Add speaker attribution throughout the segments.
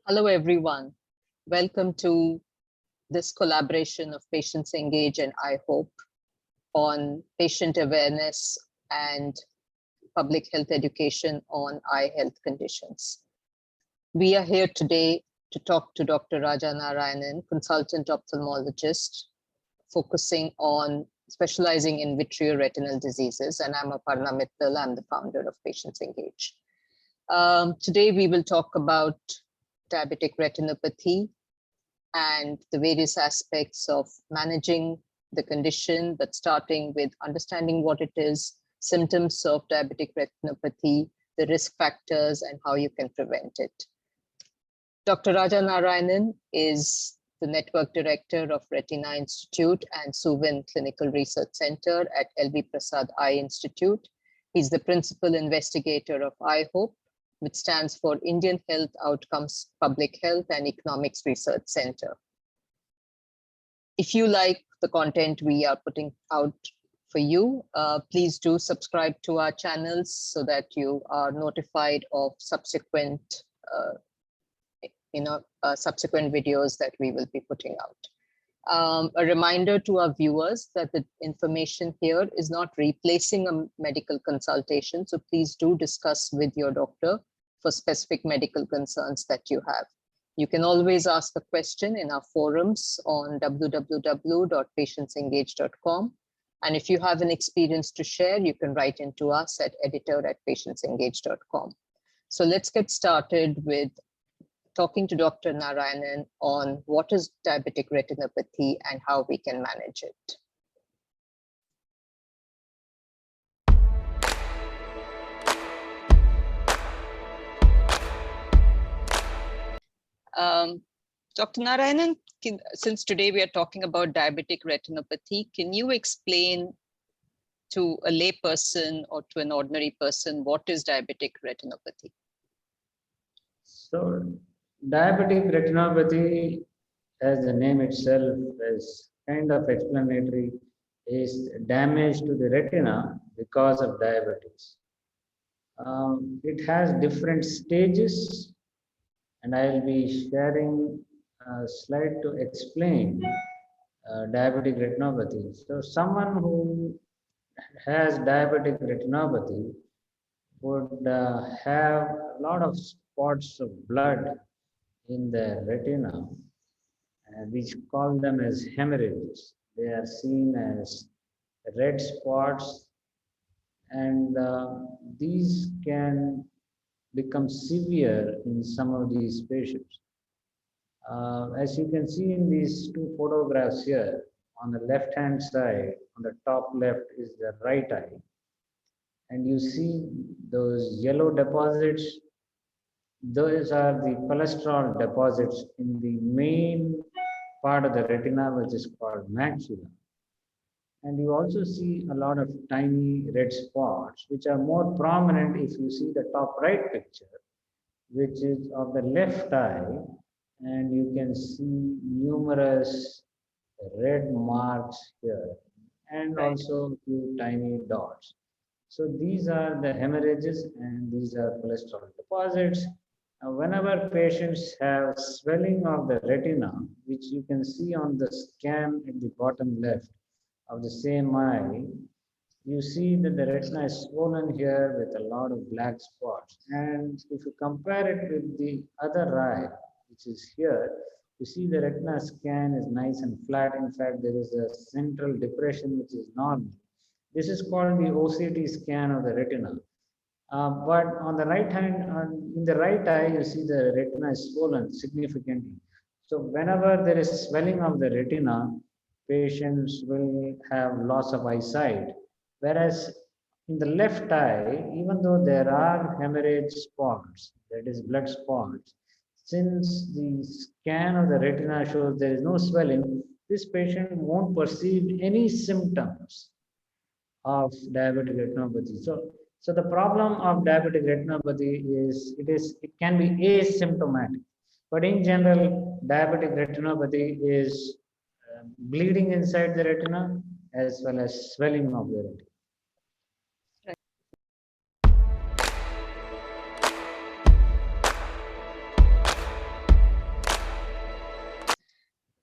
Speaker 1: Hello, everyone. Welcome to this collaboration of PatientsEngage and IHOPE on patient awareness and public health education on eye health conditions. We are here today to talk to Dr. Raja Narayanan, consultant ophthalmologist, specializing in vitreoretinal diseases, and I'm Aparna Mittal. I'm the founder of PatientsEngage. Today we will talk about diabetic retinopathy and the various aspects of managing the condition, but starting with understanding what it is, symptoms of diabetic retinopathy, the risk factors, and how you can prevent it. Dr. Raja Narayanan is the Network Director of Retina Institute and Suven Clinical Research Center at LV Prasad Eye Institute. He's the Principal Investigator of IHOPE, which stands for Indian Health Outcomes, Public Health and Economics Research Center. If you like the content we are putting out for you, please do subscribe to our channels so that you are notified of subsequent videos that we will be putting out. A reminder to our viewers that the information here is not replacing a medical consultation, so please do discuss with your doctor for specific medical concerns that you have. You can always ask a question in our forums on www.patientsengage.com. And if you have an experience to share, you can write into us at editor@patientsengage.com. So let's get started with talking to Dr. Narayanan on what is diabetic retinopathy and how we can manage it. Dr. Narayanan, since today we are talking about diabetic retinopathy, can you explain to a layperson or to an ordinary person what is diabetic retinopathy?
Speaker 2: So, diabetic retinopathy, as the name itself is kind of explanatory, is damage to the retina because of diabetes. It has different stages, and I'll be sharing a slide to explain diabetic retinopathy. So someone who has diabetic retinopathy would have a lot of spots of blood in the retina, we call them as hemorrhages. They are seen as red spots, and these can become severe in some of these patients. As you can see in these two photographs here, on the left-hand side, on the top left is the right eye, and you see those yellow deposits. Those are the cholesterol deposits in the main part of the retina, which is called maxilla. And you also see a lot of tiny red spots, which are more prominent if you see the top right picture, which is of the left eye, and you can see numerous red marks here, and also a few tiny dots. So these are the hemorrhages, and these are cholesterol deposits. Whenever patients have swelling of the retina, which you can see on the scan at the bottom left of the same eye, you see that the retina is swollen here with a lot of black spots. And if you compare it with the other eye, which is here, you see the retina scan is nice and flat. In fact, there is a central depression which is normal. This is called the OCT scan of the retina. But on the right hand, in the right eye, you see the retina is swollen significantly. So whenever there is swelling of the retina, patients will have loss of eyesight. Whereas in the left eye, even though there are hemorrhage spots, that is blood spots, since the scan of the retina shows there is no swelling, this patient won't perceive any symptoms of diabetic retinopathy. So the problem of diabetic retinopathy is it can be asymptomatic, but in general, diabetic retinopathy is bleeding inside the retina as well as swelling of the retina.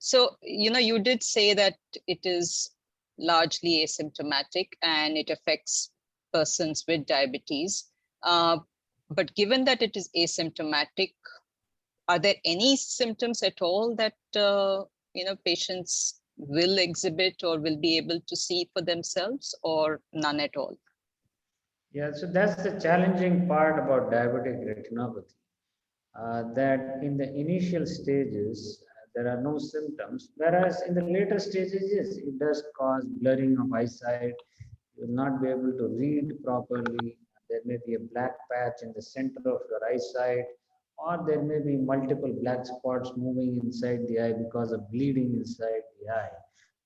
Speaker 1: So, you did say that it is largely asymptomatic and it affects persons with diabetes. But given that it is asymptomatic, are there any symptoms at all that patients will exhibit or will be able to see for themselves, or none at all?
Speaker 2: Yeah, so that's the challenging part about diabetic retinopathy. That in the initial stages, there are no symptoms, whereas in the later stages, yes, it does cause blurring of eyesight. You will not be able to read properly. There may be a black patch in the center of your eyesight, or there may be multiple black spots moving inside the eye because of bleeding inside the eye.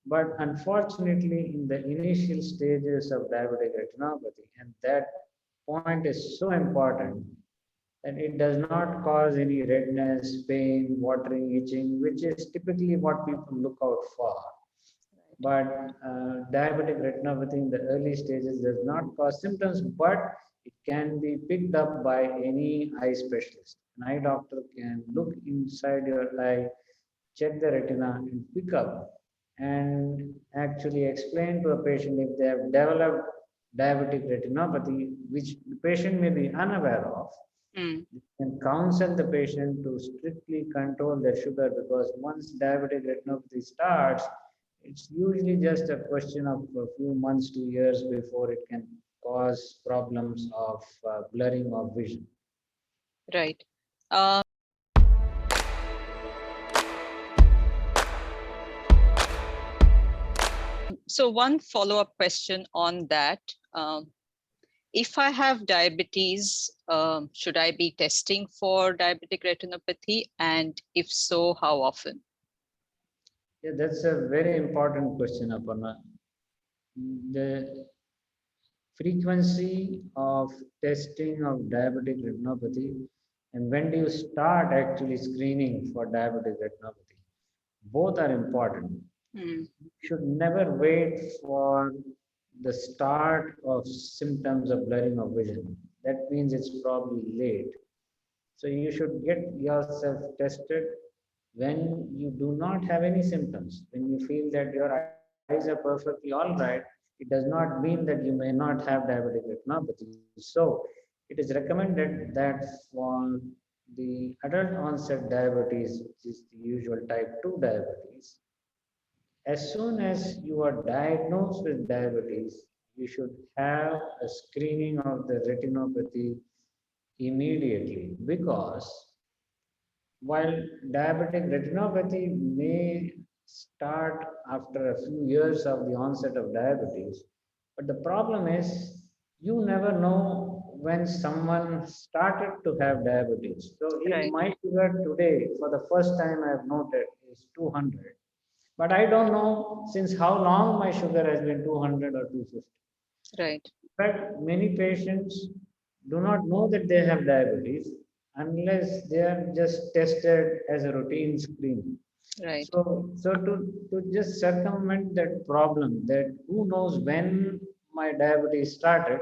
Speaker 2: But unfortunately, in the initial stages of diabetic retinopathy, and that point is so important, that it does not cause any redness, pain, watering, itching, which is typically what people look out for. But diabetic retinopathy in the early stages does not cause symptoms, but it can be picked up by any eye specialist. An eye doctor can look inside your eye, check the retina, and pick up and actually explain to a patient if they have developed diabetic retinopathy, which the patient may be unaware of.
Speaker 1: Mm.
Speaker 2: You can counsel the patient to strictly control their sugar, because once diabetic retinopathy starts, it's usually just a question of a few months to years before it can cause problems of blurring of vision.
Speaker 1: Right. Uh, so one follow-up question on that. If I have diabetes, should I be testing for diabetic retinopathy? And if so, how often?
Speaker 2: Yeah, that's a very important question, Aparna. The frequency of testing of diabetic retinopathy, and when do you start actually screening for diabetic retinopathy? Both are important.
Speaker 1: Mm.
Speaker 2: You should never wait for the start of symptoms of blurring of vision. That means it's probably late. So you should get yourself tested when you do not have any symptoms. When you feel that your eyes are perfectly all right, it does not mean that you may not have diabetic retinopathy. So it is recommended that for the adult onset diabetes, which is the usual type 2 diabetes, as soon as you are diagnosed with diabetes, you should have a screening of the retinopathy immediately, because while diabetic retinopathy may start after a few years of the onset of diabetes, but the problem is you never know when someone started to have diabetes. So if
Speaker 1: Right.
Speaker 2: my sugar today, for the first time I have noted, is 200, but I don't know since how long my sugar has been 200 or 250.
Speaker 1: Right.
Speaker 2: In fact, many patients do not know that they have diabetes unless they are just tested as a routine screening.
Speaker 1: Right.
Speaker 2: So to just circumvent that problem, that who knows when my diabetes started,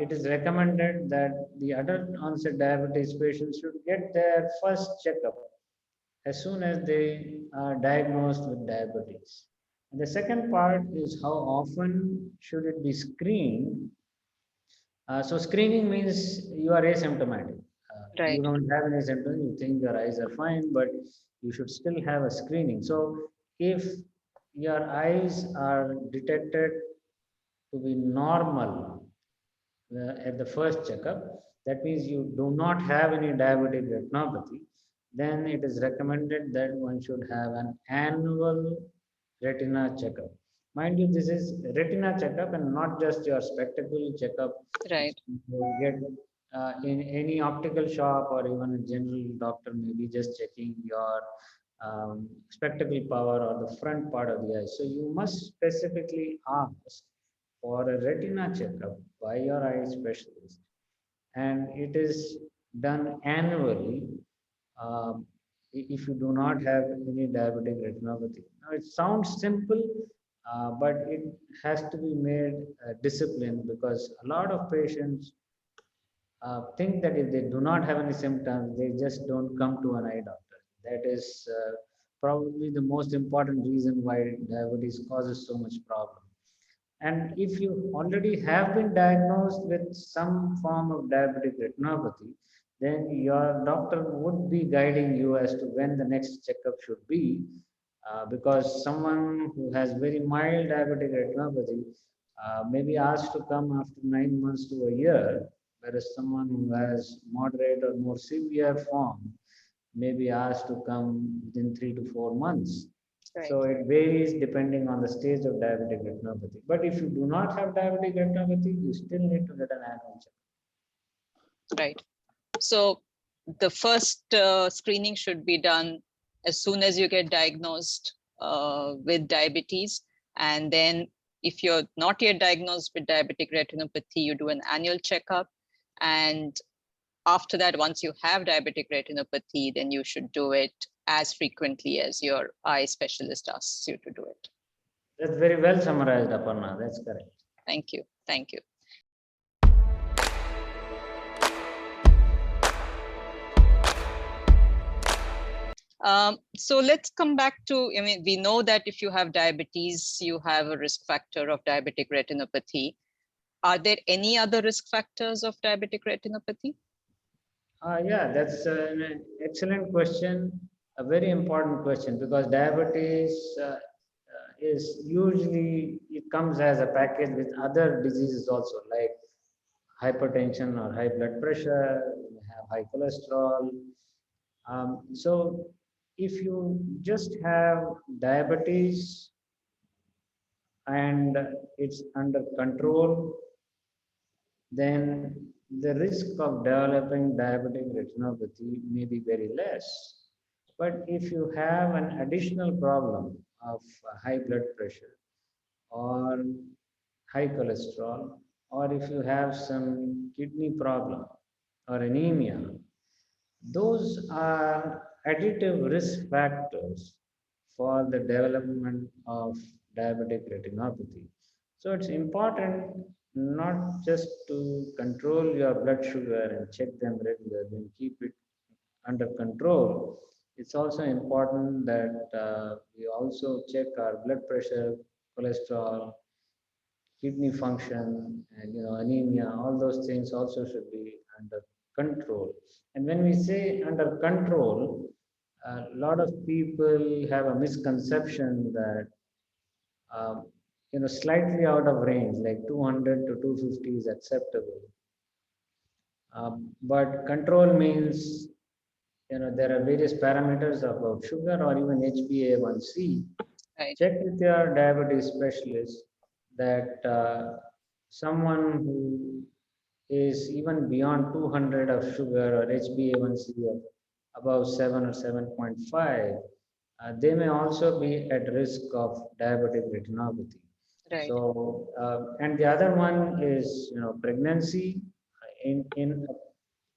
Speaker 2: it is recommended that the adult onset diabetes patients should get their first checkup as soon as they are diagnosed with diabetes. And the second part is how often should it be screened. So screening means you are asymptomatic. You
Speaker 1: Right.
Speaker 2: don't have any symptoms, you think your eyes are fine, but you should still have a screening. So if your eyes are detected to be normal at the first checkup, that means you do not have any diabetic retinopathy, then it is recommended that one should have an annual retina checkup. Mind you, this is retina checkup and not just your spectacle checkup, which
Speaker 1: Right.
Speaker 2: you get in any optical shop, or even a general doctor may be just checking your spectacle power or the front part of the eye. So you must specifically ask for a retina checkup by your eye specialist, and it is done annually if you do not have any diabetic retinopathy. Now, it sounds simple, but it has to be made discipline, because a lot of patients think that if they do not have any symptoms, they just don't come to an eye doctor. That is probably the most important reason why diabetes causes so much problem. And if you already have been diagnosed with some form of diabetic retinopathy, then your doctor would be guiding you as to when the next checkup should be, because someone who has very mild diabetic retinopathy may be asked to come after 9 months to a year, whereas someone who has moderate or more severe form may be asked to come within 3 to 4 months.
Speaker 1: Right.
Speaker 2: So it varies depending on the stage of diabetic retinopathy. But if you do not have diabetic retinopathy, you still need to get an annual check.
Speaker 1: Right. So the first screening should be done as soon as you get diagnosed with diabetes. And then if you're not yet diagnosed with diabetic retinopathy, you do an annual checkup. And after that, once you have diabetic retinopathy, then you should do it as frequently as your eye specialist asks you to do it.
Speaker 2: That's very well summarized, Aparna. That's correct.
Speaker 1: Thank you. Thank you. So let's come back to, I mean, we know that if you have diabetes, you have a risk factor of diabetic retinopathy. Are there any other risk factors of diabetic retinopathy?
Speaker 2: Yeah, that's an excellent question, a very important question, because diabetes is usually, it comes as a package with other diseases also, like hypertension or high blood pressure, you have high cholesterol. So if you just have diabetes and it's under control, then the risk of developing diabetic retinopathy may be very less. But if you have an additional problem of high blood pressure or high cholesterol, or if you have some kidney problem or anemia, those are additive risk factors for the development of diabetic retinopathy. So it's important not just to control your blood sugar and check them regularly and keep it under control. It's also important that we also check our blood pressure, cholesterol, kidney function, and anemia. All those things also should be under control. And when we say under control, a lot of people have a misconception that um, slightly out of range, like 200 to 250 is acceptable. But control means, there are various parameters about sugar or even HbA1c.
Speaker 1: Right.
Speaker 2: Check with your diabetes specialist that someone who is even beyond 200 of sugar or HbA1c of above 7 or 7.5, they may also be at risk of diabetic retinopathy.
Speaker 1: Right.
Speaker 2: So, and the other one is, pregnancy.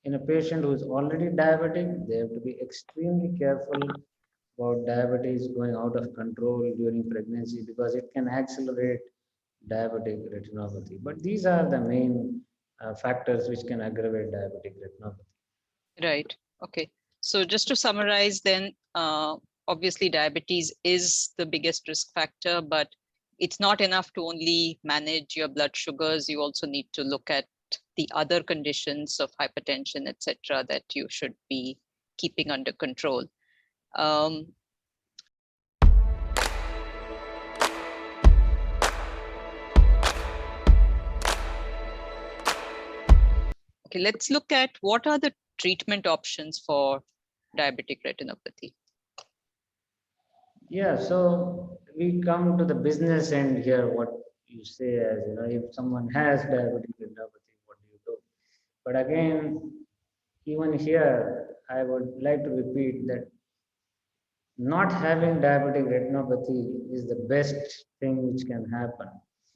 Speaker 2: In a patient who is already diabetic, they have to be extremely careful about diabetes going out of control during pregnancy, because it can accelerate diabetic retinopathy. But these are the main factors which can aggravate diabetic retinopathy.
Speaker 1: Right. Okay. So just to summarize then, obviously diabetes is the biggest risk factor, but it's not enough to only manage your blood sugars. You also need to look at the other conditions of hypertension, etc., that you should be keeping under control. Okay, let's look at what are the treatment options for diabetic retinopathy.
Speaker 2: Yeah, so we come to the business end here. What you say as, if someone has diabetic retinopathy, what do you do? But again, even here, I would like to repeat that not having diabetic retinopathy is the best thing which can happen.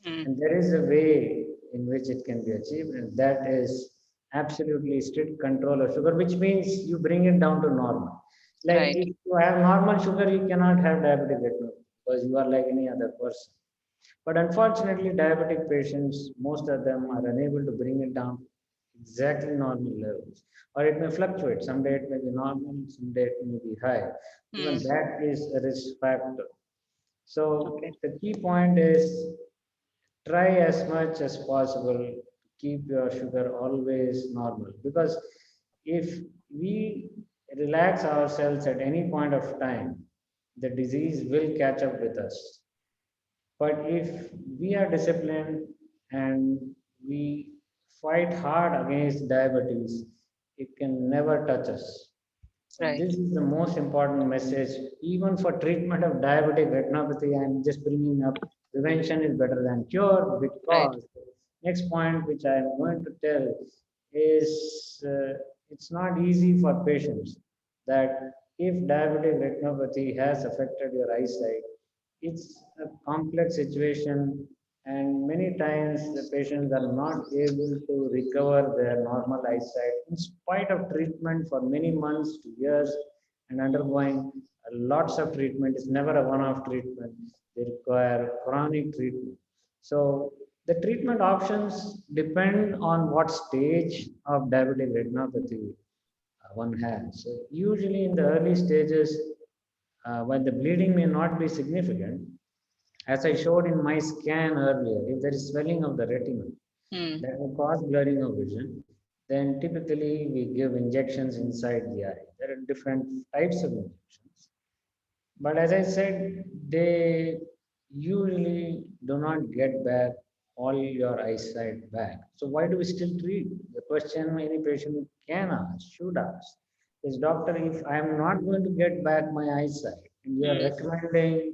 Speaker 2: And there is a way in which it can be achieved, and that is absolutely strict control of sugar, which means you bring it down to normal. Like
Speaker 1: Right.
Speaker 2: if you have normal sugar, you cannot have diabetic retinopathy because you are like any other person. But unfortunately, diabetic patients, most of them are unable to bring it down exactly normal levels, or it may fluctuate. Some day it may be normal, some day it may be high. Even that is a risk factor. So
Speaker 1: Okay.
Speaker 2: the key point is try as much as possible to keep your sugar always normal, because if we relax ourselves at any point of time, the disease will catch up with us. But if we are disciplined and we fight hard against diabetes, it can never touch us. So
Speaker 1: Right.
Speaker 2: this is the most important message, even for treatment of diabetic retinopathy. I'm just bringing up prevention is better than cure,
Speaker 1: Right.
Speaker 2: because next point which I am going to tell is it's not easy for patients that if diabetic retinopathy has affected your eyesight, it's a complex situation, and many times the patients are not able to recover their normal eyesight in spite of treatment for many months to years, and undergoing lots of treatment. It's never a one-off treatment. They require chronic treatment. So the treatment options depend on what stage of diabetic retinopathy one has. So usually in the early stages, while the bleeding may not be significant, as I showed in my scan earlier, if there is swelling of the retina that will cause blurring of vision, then typically we give injections inside the eye. There are different types of injections. But as I said, they usually do not get back all your eyesight back. So why do we still treat? The question any patient can ask, should ask, is doctor, if I am not going to get back my eyesight, and you are recommending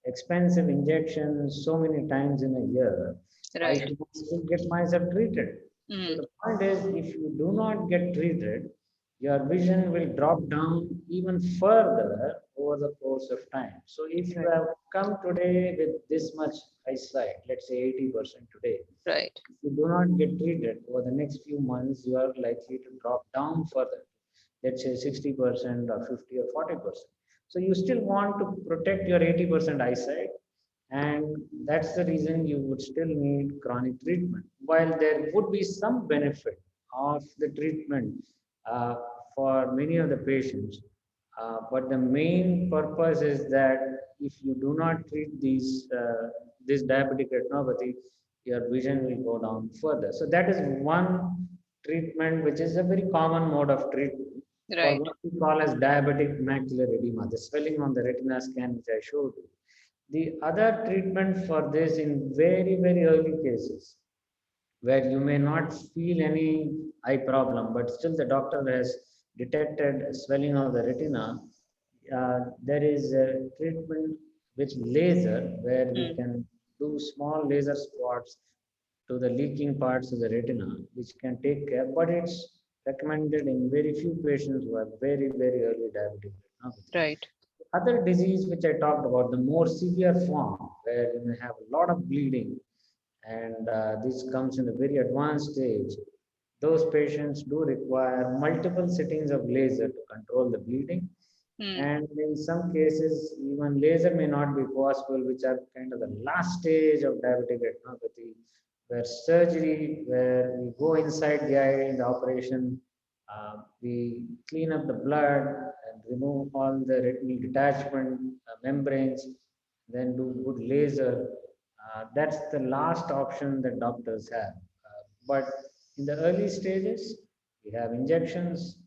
Speaker 2: expensive injections so many times in a year, why
Speaker 1: Right.
Speaker 2: should I still get myself treated? So the point is, if you do not get treated, your vision will drop down even further over the course of time. So if you
Speaker 1: Right.
Speaker 2: have come today with this much eyesight, let's say 80% today,
Speaker 1: Right.
Speaker 2: if you do not get treated over the next few months, you are likely to drop down further, let's say 60% or 50 or 40%. So you still want to protect your 80% eyesight, and that's the reason you would still need chronic treatment. While there would be some benefit of the treatment uh, for many of the patients, but the main purpose is that if you do not treat this diabetic retinopathy, your vision will go down further. So that is one treatment which is a very common mode of treatment for
Speaker 1: Right.
Speaker 2: what we call as diabetic macular edema, the swelling on the retina scan which I showed you. The other treatment for this in very, very early cases, where you may not feel any eye problem, but still the doctor has detected swelling of the retina, there is a treatment with laser where we can do small laser spots to the leaking parts of the retina, which can take care, but it's recommended in very few patients who have very, very early diabetic retinopathy.
Speaker 1: Right.
Speaker 2: Other disease which I talked about, the more severe form, where you may have a lot of bleeding, and this comes in a very advanced stage, those patients do require multiple sittings of laser to control the bleeding. And in some cases, even laser may not be possible, which are kind of the last stage of diabetic retinopathy, where surgery, where we go inside the eye in the operation, we clean up the blood and remove all the retinal detachment membranes, then do good laser. That's the last option that doctors have. But in the early stages, we have injections.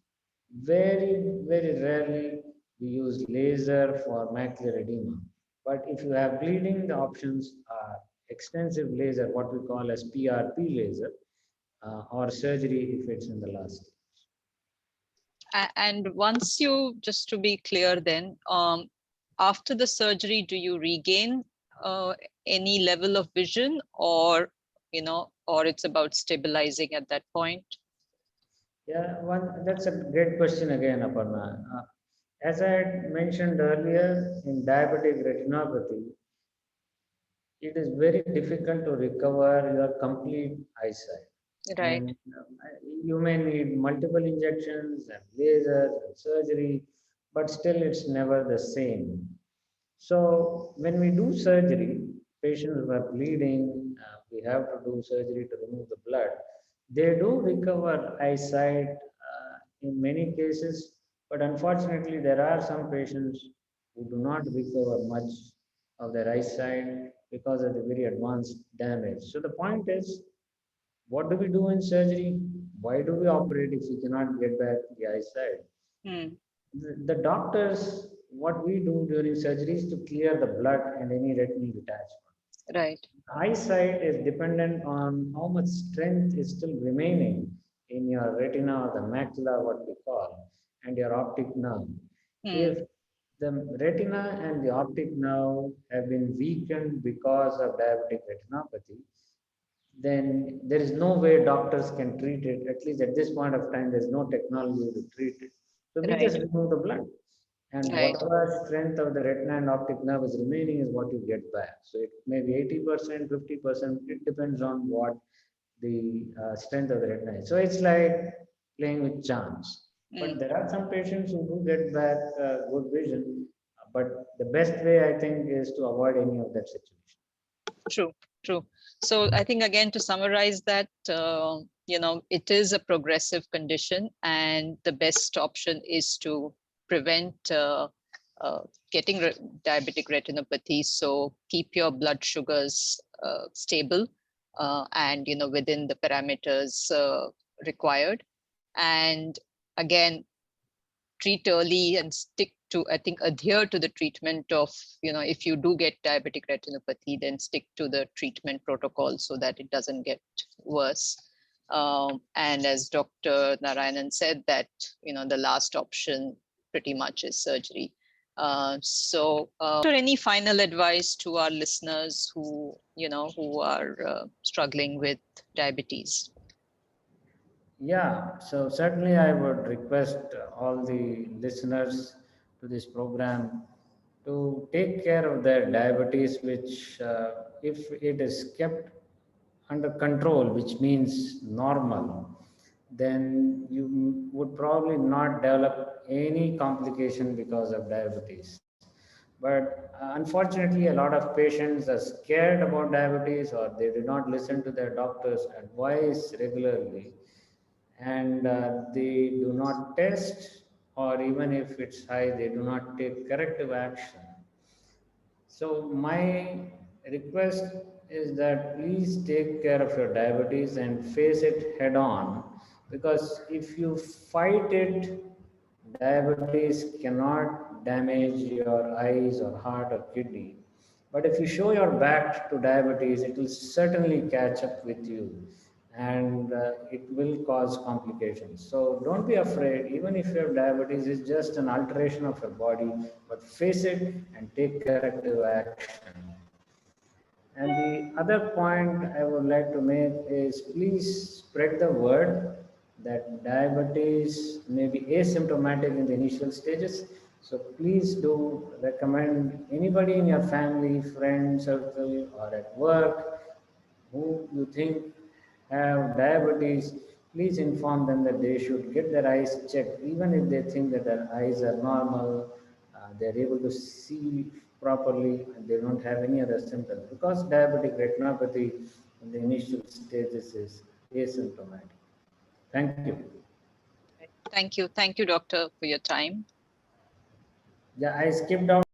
Speaker 2: Very, very rarely we use laser for macular edema. But if you have bleeding, the options are extensive laser, what we call as PRP laser, or surgery if it's in the last stage.
Speaker 1: And once you, just to be clear then, after the surgery, do you regain any level of vision, or, or it's about stabilizing at that point?
Speaker 2: Yeah, that's a great question again, Aparna. As I had mentioned earlier, in diabetic retinopathy, it is very difficult to recover your complete eyesight.
Speaker 1: Right.
Speaker 2: And you may need multiple injections and lasers and surgery, but still it's never the same. So when we do surgery, patients who are bleeding, we have to do surgery to remove the blood. They do recover eyesight in many cases, but unfortunately, there are some patients who do not recover much of their eyesight because of the very advanced damage. So the point is, what do we do in surgery? Why do we operate if we cannot get back the eyesight?
Speaker 1: Hmm.
Speaker 2: The doctors, what we do during surgery is to clear the blood and any retinal detachment.
Speaker 1: Right.
Speaker 2: Eyesight is dependent on how much strength is still remaining in your retina or the macula, what we call, and your optic nerve.
Speaker 1: Hmm.
Speaker 2: If the retina and the optic nerve have been weakened because of diabetic retinopathy, then there is no way doctors can treat it. At least at this point of time, there's no technology to treat it. So we
Speaker 1: Right.
Speaker 2: just remove the blood. And
Speaker 1: Right.
Speaker 2: whatever strength of the retina and optic nerve is remaining is what you get back. So it may be 80%, 50%. It depends on what the strength of the retina is. So it's like playing with charms. But
Speaker 1: Hmm.
Speaker 2: there are some patients who do get back good vision. But the best way, I think, is to avoid any of that situation.
Speaker 1: True. True. So I think again to summarize that, it is a progressive condition, and the best option is to prevent getting diabetic retinopathy. So keep your blood sugars stable, and within the parameters required, and again treat early and stick to, I think, adhere to the treatment of, if you do get diabetic retinopathy, then stick to the treatment protocol so that it doesn't get worse. And as Dr. Narayanan said, that, the last option pretty much is surgery. Any final advice to our listeners who are struggling with diabetes?
Speaker 2: Yeah, so certainly I would request all the listeners to this program to take care of their diabetes, which, if it is kept under control, which means normal, then you would probably not develop any complication because of diabetes. But unfortunately, a lot of patients are scared about diabetes, or they do not listen to their doctor's advice regularly, and they do not test, or even if it's high, they do not take corrective action. So my request is that please take care of your diabetes and face it head on, because if you fight it, diabetes cannot damage your eyes or heart or kidney. But if you show your back to diabetes, it will certainly catch up with you, and it will cause complications. So don't be afraid, even if you have diabetes, it's just an alteration of your body, but face it and take corrective action. And the other point I would like to make is please spread the word that diabetes may be asymptomatic in the initial stages. So please do recommend anybody in your family, friend circle, or at work who you think have diabetes. Please inform them that they should get their eyes checked, even if they think that their eyes are normal, they're able to see properly, and they don't have any other symptoms, because diabetic retinopathy in the initial stages is asymptomatic. Thank you.
Speaker 1: Thank you. Thank you, doctor, for your time.
Speaker 2: Yeah, I skipped out